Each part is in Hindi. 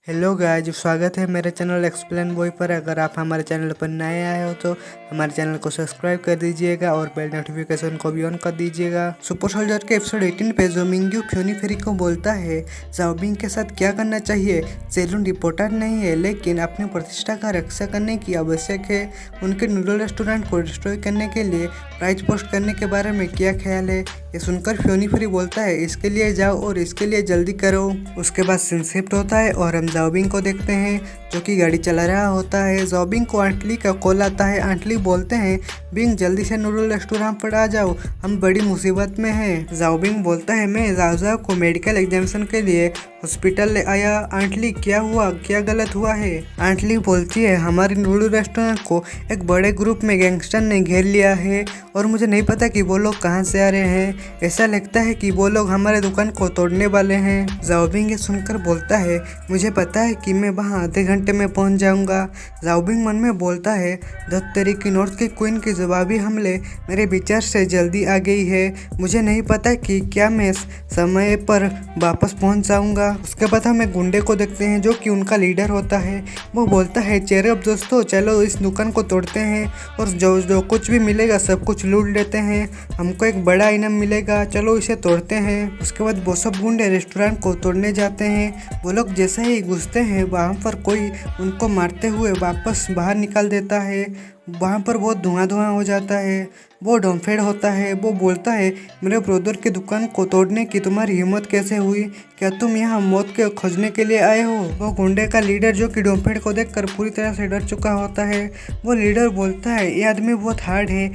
हेलो गाइज, स्वागत है मेरे चैनल एक्सप्लेन बॉय पर। अगर आप हमारे चैनल पर नए आए हो तो हमारे चैनल को सब्सक्राइब कर दीजिएगा और बेल नोटिफिकेशन को भी ऑन कर दीजिएगा। सुपर सोल्जर के एपिसोड 18 पे जो मिंग्यू फ्योनी फेरी को बोलता है जाओ बिंग के साथ क्या करना चाहिए। सेलून रिपोर्टर नहीं है लेकिन अपनी प्रतिष्ठा का रक्षा करने की आवश्यक है। उनके नूडल रेस्टोरेंट को डिस्ट्रॉय करने के लिए प्राइज पोस्ट करने के बारे में क्या ख्याल है। ये सुनकर फ्योनी फेरी बोलता है इसके लिए जाओ और इसके लिए जल्दी करो। उसके बाद सीन शिफ्ट होता है और हम जाओ बिंग को देखते हैं जो कि गाड़ी चला रहा होता है। जाओ बिंग को आंटली का कॉल आता है। आंटली बोलते हैं बिंग जल्दी से नूडल रेस्टोरेंट पर आ जाओ, हम बड़ी मुसीबत में हैं। जाओ बिंग बोलता है मैं जाओ को मेडिकल एग्जामिनेशन के लिए हॉस्पिटल ले आया। आंटली क्या हुआ, क्या गलत हुआ है। आंटली बोलती है हमारे नूडल रेस्टोरेंट को एक बड़े ग्रुप में गैंगस्टर ने घेर लिया है और मुझे नहीं पता कि वो लोग कहाँ से आ रहे हैं। ऐसा लगता है कि वो लोग हमारे दुकान को तोड़ने वाले हैं। जाओ बिंग ये सुनकर बोलता है मुझे पता है कि मैं वहाँ आधे घंटे में पहुँच जाऊँगा। जाओ बिंग मन में बोलता है धत तेरी की नॉर्थ की क्वीन के जवाबी हमले मेरे विचार से जल्दी आ गई है। मुझे नहीं पता कि क्या मैं समय पर वापस पहुँच जाऊँगा। उसके बाद हमें गुंडे को देखते हैं जो कि उनका लीडर होता है। वो बोलता है चेयर अप दोस्तों, चलो इस दुकान को तोड़ते हैं और जो कुछ भी मिलेगा सब कुछ लूट लेते हैं, हमको एक बड़ा इनाम मिलेगा, चलो इसे तोड़ते हैं। उसके बाद वो सब गुंडे रेस्टोरेंट को तोड़ने जाते हैं। वो लोग जैसे ही घुसते हैं वहाँ पर कोई उनको मारते हुए वापस बाहर निकाल देता है। वहाँ पर बहुत धुआं हो जाता है। वो डॉम्फेड होता है। वो बोलता है मेरे ब्रदर की दुकान को तोड़ने की तुम्हारी हिम्मत कैसे हुई, क्या तुम यहाँ मौत के खोजने के लिए आए हो। वो गुंडे का लीडर जो कि डॉम्फेड को देखकर पूरी तरह से डर चुका होता है, वो लीडर बोलता है ये आदमी बहुत हार्ड है,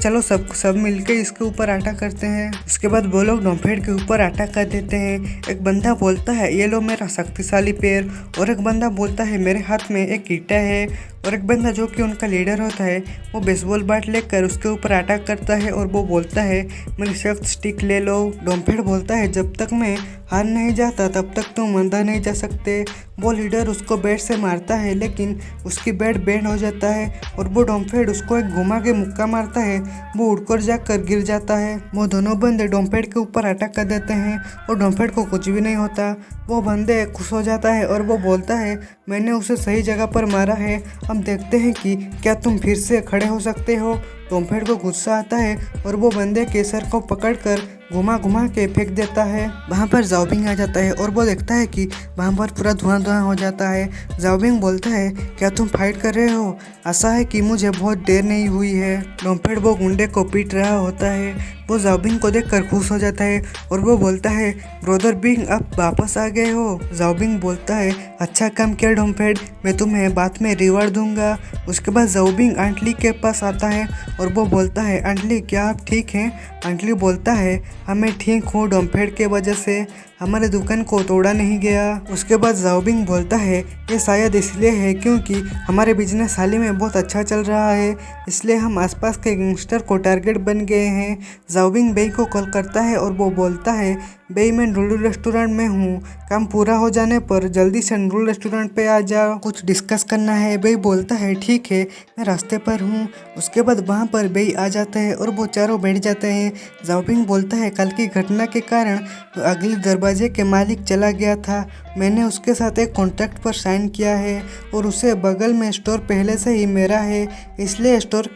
चलो सब मिलकर इसके ऊपर अटैक करते हैं। उसके बाद वो लोग डॉम्फेड के ऊपर अटैक कर देते हैं। एक बंदा बोलता है ये लो मेरा शक्तिशाली पैर, और एक बंदा बोलता है मेरे हाथ में एक ईंटा है, और एक बंदा जो कि उनका लीडर होता है वो बेसबॉल बैट लेकर उसके ऊपर अटैक करता है और वो बोलता है मेरी सख्त स्टिक ले लो। डॉम्फेड बोलता है जब तक मैं हार नहीं जाता तब तक तुम अंदर नहीं जा सकते। वो लीडर उसको बैट से मारता है लेकिन उसकी बैट बैंड हो जाता है और वो डॉम्फेड उसको एक घुमा के मुक्का मारता है। वो उड़कर जाकर गिर जाता है। वो दोनों बंदे डॉम्फेड के ऊपर अटैक कर देते हैं और डॉम्फेड को कुछ भी नहीं होता। वो बंदे खुश हो जाता है और वो बोलता है मैंने उसे सही जगह पर मारा है, हम देखते हैं कि क्या तुम फिर से खड़े हो सकते हो। डॉम्फेड को गुस्सा आता है और वो बंदे के सर को पकड़कर घुमा के फेंक देता है। वहाँ पर जाओ बिंग आ जाता है और वो देखता है कि वहाँ पर पूरा धुआं हो जाता है। जाओ बिंग बोलता है क्या तुम फाइट कर रहे हो, ऐसा है कि मुझे बहुत देर नहीं हुई है। डॉम्फेड वो गुंडे को पीट रहा होता है। वो जाओ बिंग को देखकर खुश हो जाता है और वो बोलता है ब्रदर बिंग आप वापस आ गए हो। जाओ बिंग बोलता है अच्छा काम किया डॉम्फेड, मैं तुम्हें बाद में रिवार्ड दूंगा। उसके बाद जाओ बिंग आंटली के पास आता है और वो बोलता है आंटली क्या आप ठीक हैं। आंटली बोलता है मैं ठीक हूँ, डॉम्फेड के वजह से हमारे दुकान को तोड़ा नहीं गया। उसके बाद जाओ बिंग बोलता है ये शायद इसलिए है क्योंकि हमारे बिजनेस हाल ही में बहुत अच्छा चल रहा है, इसलिए हम आसपास के गैंगस्टर को टारगेट बन गए हैं। जाओ बिंग बेई को कॉल करता है और वो बोलता है बेई मैं नूडल रेस्टोरेंट में हूँ, काम पूरा हो जाने पर जल्दी से नूडल रेस्टोरेंट पे आ जाओ, कुछ डिस्कस करना है। बेई बोलता है ठीक है मैं रास्ते पर हूँ। उसके बाद वहाँ पर बेई आ जाता है और वो चारों बैठ जाते हैं। जाओ बिंग बोलता है कल की घटना के कारण अगले दरवाजे के मालिक चला गया था, मैंने उसके साथ एक कॉन्ट्रैक्ट पर साइन किया है और उसे बगल में स्टोर पहले से ही मेरा है, इसलिए स्टोर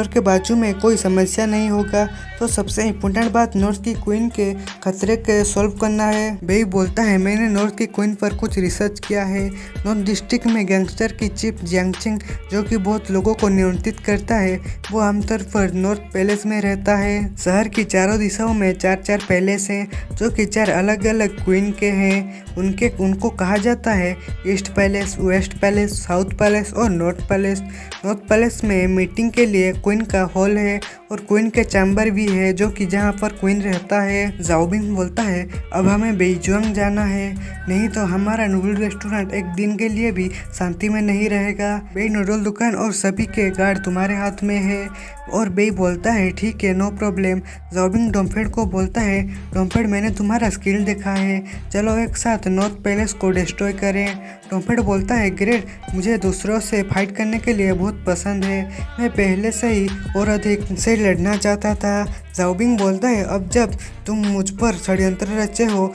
के बाजू में कोई समस्या नहीं होगा। तो सबसे इम्पोर्टेंट बात नॉर्थ की क्वीन के खतरे के सॉल्व करना है। बेई बोलता है मैंने नॉर्थ की क्वीन पर कुछ रिसर्च किया है। नॉर्थ डिस्ट्रिक्ट में गैंगस्टर की चीफ जियांगचिंग जो कि बहुत लोगों को नियंत्रित करता है, वो आमतौर पर नॉर्थ पैलेस में रहता है। शहर की चारों दिशाओं में चार पैलेस हैं जो कि 4 अलग अलग क्वीन के हैं। उनको कहा जाता है east palace, west palace, south palace और नॉर्थ पैलेस। नॉर्थ पैलेस में मीटिंग के लिए क्वीन का हॉल है और क्वीन के चैम्बर भी है जो कि जहाँ पर क्वीन रहता है। जाओ बिंग बोलता है अब हमें बेईजुआंग जाना है, नहीं तो हमारा नूडल रेस्टोरेंट एक दिन के लिए भी शांति में नहीं रहेगा। बेई नूडल दुकान और सभी के गार्ड तुम्हारे हाथ में है। और बेई बोलता है ठीक है नो प्रॉब्लम। जाओ बिंग डॉम्फेड को बोलता है डॉम्फेड मैंने तुम्हारा स्किल देखा है, चलो एक साथ नॉर्थ पैलेस को डिस्ट्रॉय करें। डॉम्फेड बोलता है ग्रेट, मुझे दूसरों से फाइट करने के लिए बहुत पसंद है, मैं पहले से ही और अधिक से लड़ना चाहता था, जाओबिंग बोलता है अब जब तुम मुझ पर षड्यंत्र रचे हो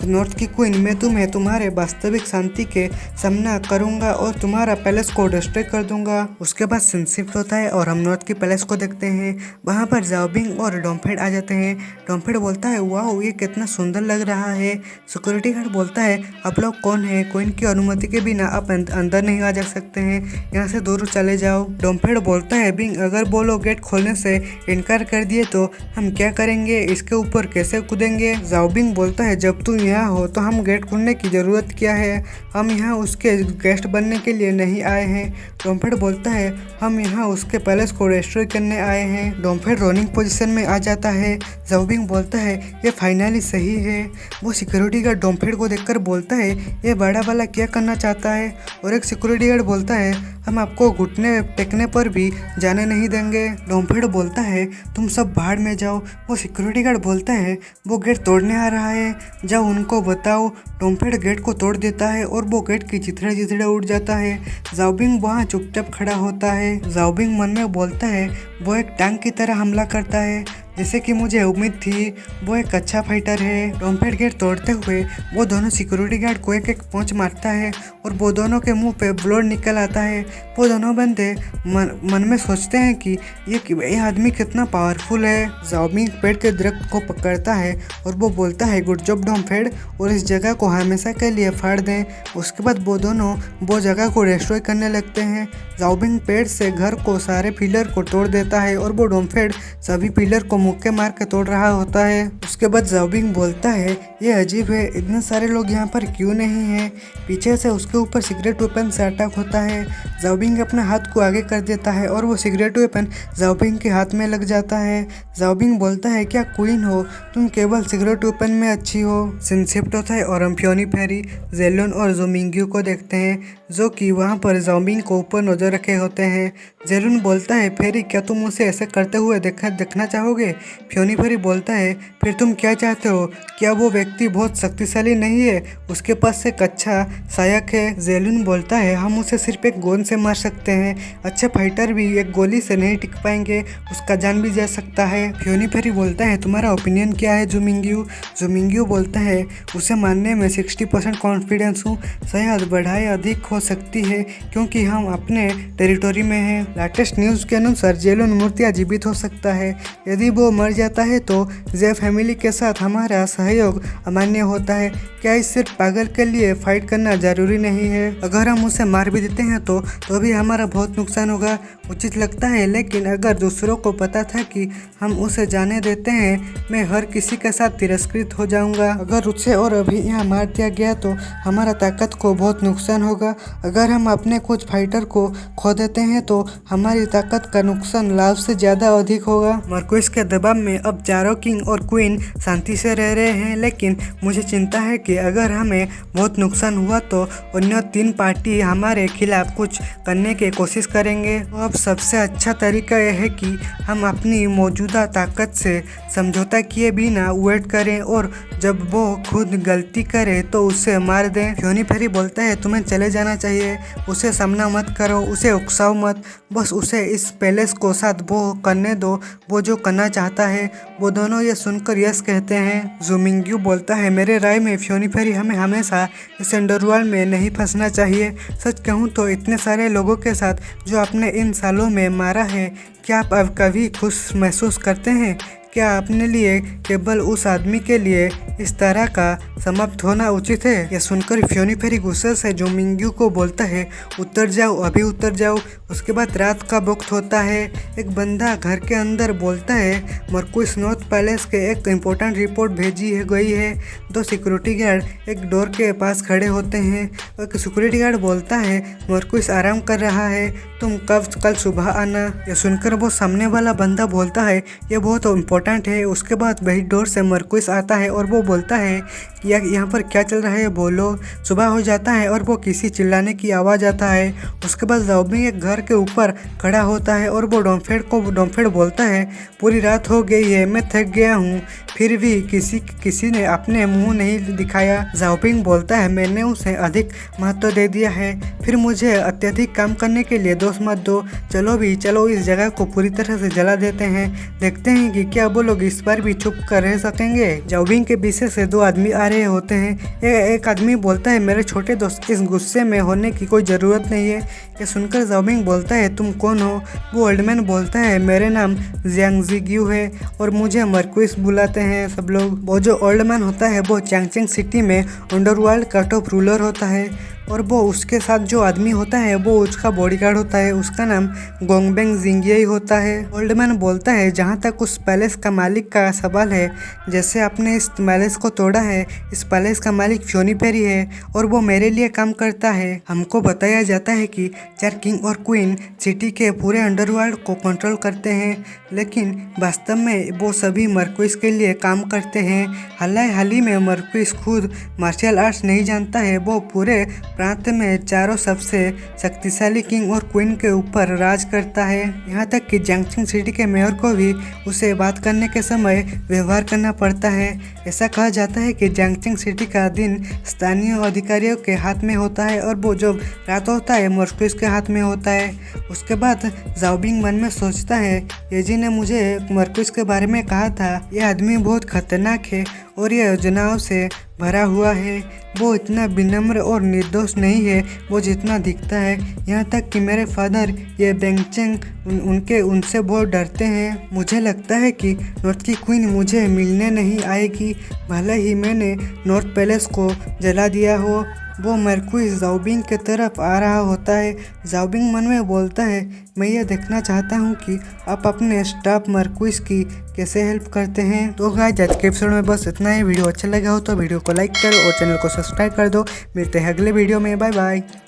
नॉर्थ की क्वीन, मैं तुम्हें तुम्हारे वास्तविक शांति के सामना करूंगा और तुम्हारा पैलेस को डिस्ट्रॉय कर दूंगा। उसके बाद सीन शिफ्ट होता है और हम नॉर्थ की पैलेस को देखते हैं। वहां पर जाओबिंग और डोमफेड आ जाते हैं। डोमफेड बोलता है वाओ ये कितना सुंदर लग रहा है। सिक्योरिटी गार्ड बोलता है आप लोग कौन है, क्वीन की अनुमति के बिना आप अंदर नहीं आ जा सकते हैं, यहाँ से दूर चले जाओ। डोमफेड बोलता है बिंग अगर वो लोग गेट खोलने से इनकार कर दिए तो हम क्या करेंगे, इसके ऊपर कैसे कूदेंगे। जाओबिंग बोलता है जब तुम यहाँ हो तो हम गेट खोलने की जरूरत क्या है, हम यहाँ उसके गेस्ट बनने के लिए नहीं आए हैं। डोमफेड बोलता है हम यहाँ उसके पैलेस को डिस्ट्रॉय करने आए हैं। डोमफेड रनिंग पोजीशन में आ जाता है। जाओबिंग बोलता है ये फाइनली सही है। वो सिक्योरिटी गार्ड डोमफेड को देखकर बोलता है ये बड़ा वाला क्या करना चाहता है, और एक सिक्योरिटी गार्ड बोलता है हम आपको घुटने टेकने पर भी जाने नहीं देंगे। डोमफेड बोलता है तुम सब भाड़ में जाओ। वो सिक्योरिटी गार्ड बोलता है वो गेट तोड़ने आ रहा है, जाओ उनको बताओ। डोमफेड गेट को तोड़ देता है और वो गेट की चिथड़े चिथड़े उड़ जाता है। जाओबिंग वहाँ चुपचाप खड़ा होता है। जाओबिंग मन में बोलता है वो एक टैंक की तरह हमला करता है, जैसे कि मुझे उम्मीद थी, वो एक अच्छा फाइटर है। डोमफेड गेट तोड़ते हुए वो दोनों सिक्योरिटी गार्ड को एक एक पंच मारता है और वो दोनों के मुंह पे ब्लड निकल आता है। वो दोनों बंदे मन में सोचते हैं कि ये आदमी कितना पावरफुल है। जाओबिंग पेड़ के दरख्त को पकड़ता है और वो बोलता है गुड जॉब डोमफेड, और इस जगह को हमेशा के लिए फाड़ दें। उसके बाद वो दोनों वो जगह को डिस्ट्रॉय करने लगते हैं। जाओबिंग पेड़ से घर को सारे पिलर को तोड़ देता है और वो डोमफेड सभी पिलर को मुक्के मार के तोड़ रहा होता है। उसके बाद जाओबिंग बोलता है ये अजीब है, इतने सारे लोग यहाँ पर क्यों नहीं हैं। पीछे से उसके ऊपर सिगरेट वेपन से अटैक होता है। जाओबिंग अपने हाथ को आगे कर देता है और वो सिगरेट वेपन जाओबिंग के हाथ में लग जाता है। जाओबिंग बोलता है क्या क्वीन हो तुम, केवल सिगरेट वेपन में अच्छी हो। सीन शिफ्ट होता है और हम फ्योनी फेरी, जेलन और जोमिंग्यू को देखते हैं जो कि वहाँ पर जाओबिंग को ऊपर नजर रखे होते हैं। जेलन बोलता है फेरी क्या तुम उसे ऐसे करते हुए देखना चाहोगे। फ्योनी फेरी बोलता है फिर तुम क्या चाहते हो, क्या वो व्यक्ति बहुत शक्तिशाली नहीं है, उसके पास एक अच्छा सहायक है। जेलन बोलता है हम उसे सिर्फ एक गोंद से मार सकते हैं, अच्छे फाइटर भी एक गोली से नहीं टिक पाएंगे, उसका जान भी जा सकता है। फ्योनी फेरी बोलता है तुम्हारा ओपिनियन क्या है जोमिंग्यू। जोमिंग्यू बोलता है उसे मारने में 60% कॉन्फिडेंस हूँ, शायद बढ़ाई अधिक हो सकती है क्योंकि हम अपने टेरिटोरी में हैं। लेटेस्ट न्यूज़ के अनुसार जेलन मूर्तियाँ जीवित हो सकता है, यदि वो मर जाता है तो जे फैमिली के साथ हमारा सहयोग अमान्य होता है। क्या इस सिर्फ पागल के लिए फाइट करना जरूरी नहीं है, अगर हम उसे मार भी देते हैं तो भी हमारा बहुत नुकसान होगा, उचित लगता है। लेकिन अगर दूसरों को पता था कि हम उसे जाने देते हैं मैं हर किसी के साथ तिरस्कृत हो जाऊंगा। अगर उसे और अभी यहाँ मार दिया गया तो हमारा ताकत को बहुत नुकसान होगा। अगर हम अपने कुछ फाइटर को खो देते हैं तो हमारी ताकत का नुकसान लाभ से ज़्यादा अधिक होगा। मार्क्वेस के दबाव में अब चारों किंग और क्वीन शांति से रह रहे हैं, लेकिन मुझे चिंता है कि अगर हमें बहुत नुकसान हुआ तो अन्य 3 पार्टी हमारे खिलाफ कुछ करने की कोशिश करेंगे। तो अब सबसे अच्छा तरीका यह है कि हम अपनी मौजूदा ताकत से समझौता किए बिना वेट करें और जब वो खुद गलती करे तो उसे मार दें। फ्योनी फेरी बोलता है तुम्हें चले जाना चाहिए, उसे सामना मत करो, उसे उकसाओ मत, बस उसे इस पैलेस को साथ वो करने दो वो जो करना चाहता है। वो दोनों ये सुनकर यस कहते हैं। जोमिंग्यू बोलता है मेरे राय में फ्योनी फेरी हमें हमेशा इस अंडरवर्ल्ड में नहीं फंसना चाहिए। सच कहूँ तो इतने सारे लोगों के साथ जो आपने इन सालों में मारा है, क्या आप अब कभी खुश महसूस करते हैं? क्या अपने लिए केवल उस आदमी के लिए इस तरह का समाप्त होना उचित है? यह सुनकर फ्योनी फेरी गुस्से से जोमिंग्यू को बोलता है उतर जाओ, अभी उतर जाओ। उसके बाद रात का वक्त होता है। एक बंदा घर के अंदर बोलता है मार्क्वेस नॉर्थ पैलेस के एक इम्पोर्टेंट रिपोर्ट भेजी गई है। 2 सिक्योरिटी गार्ड एक डोर के पास खड़े होते हैं। एक सिक्योरिटी गार्ड बोलता है मार्क्वेस आराम कर रहा है, तुम कल सुबह आना। यह सुनकर वो सामने वाला बंदा बोलता है ये बहुत इम्पोर्टेंट है। उसके बाद वही डोर से मार्क्वेस आता है और वो बोलता है यहाँ पर क्या चल रहा है बोलो। सुबह हो जाता है और वो किसी चिल्लाने की आवाज़ आता है। उसके बाद जाओबिंग एक घर के ऊपर खड़ा होता है और वो डोमफेड बोलता है पूरी रात हो गई है, मैं थक गया हूँ, फिर भी किसी ने अपने मुंह नहीं दिखाया। जाओबिंग बोलता है मैंने उसे अधिक महत्व दे दिया है, फिर मुझे अत्यधिक काम करने के लिए दोष मत दो। चलो इस जगह को पूरी तरह से जला देते हैं, देखते हैं कि क्या वो लोग इस बार भी चुप कर रह सकेंगे। जाओबिंग के पीछे से दो आदमी आ रहे होते हैं। एक आदमी बोलता है, मेरे छोटे दोस्त, इस गुस्से में होने की कोई ज़रूरत नहीं है। ये सुनकर जाओबिंग बोलता है, तुम कौन हो? वो ओल्डमैन बोलता है, मेरे नाम जियांग जिग्यू है और मुझे मरक्विस बुलाते हैं सब लोग। वो जो ओल्डमैन होता है वो चैंगचेंग सिटी में अंडरवर्ल्ड का टॉप रूलर होता है और वो उसके साथ जो आदमी होता है वो उसका बॉडीगार्ड होता है, उसका नाम गोंगबेंग जिंगियाई होता है। ओल्डमैन बोलता है, जहाँ तक उस पैलेस का मालिक का सवाल है, जैसे आपने इस पैलेस को तोड़ा है, इस पैलेस का मालिक फ्योनी पेरी है और वो मेरे लिए काम करता है। हमको बताया जाता है कि 4 किंग और क्वीन सिटी के पूरे अंडरवर्ल्ड को कंट्रोल करते हैं, लेकिन वास्तव में वो सभी मरक्विस के लिए काम करते हैं। हाल ही में मरक्विस खुद मार्शल आर्ट्स नहीं जानता है, वो पूरे प्रांत में चारों सबसे शक्तिशाली किंग और क्वीन के ऊपर राज करता है। यहाँ तक कि जैंगचेंग सिटी के मेयर को भी उसे बात करने के समय व्यवहार करना पड़ता है। ऐसा कहा जाता है कि जैंगचेंग सिटी का दिन स्थानीय अधिकारियों के हाथ में होता है और वो जो रात होता है मरक्विस के हाथ में होता है। उसके बाद जाओबिंग मन में सोचता है, येजी ने मुझे मरक्विस के बारे में कहा था, यह आदमी बहुत खतरनाक है और यह योजनाओं से भरा हुआ है। वो इतना विनम्र और निर्दोष नहीं है वो जितना दिखता है। यहाँ तक कि मेरे फादर ये बेंगचेंग उनसे बहुत डरते हैं। मुझे लगता है कि नॉर्थ की क्वीन मुझे मिलने नहीं आएगी, भले ही मैंने नॉर्थ पैलेस को जला दिया हो। वो मरक्विस जाओबिंग के तरफ आ रहा होता है। जाओबिंग मन में बोलता है, मैं ये देखना चाहता हूँ कि आप अपने स्टाफ मरक्विस की कैसे हेल्प करते हैं। तो गाइस, आज के एपिसोड में बस इतना ही। वीडियो अच्छा लगा हो तो वीडियो को लाइक करो और चैनल को सब्सक्राइब कर दो। मिलते हैं अगले वीडियो में, बाय बाय।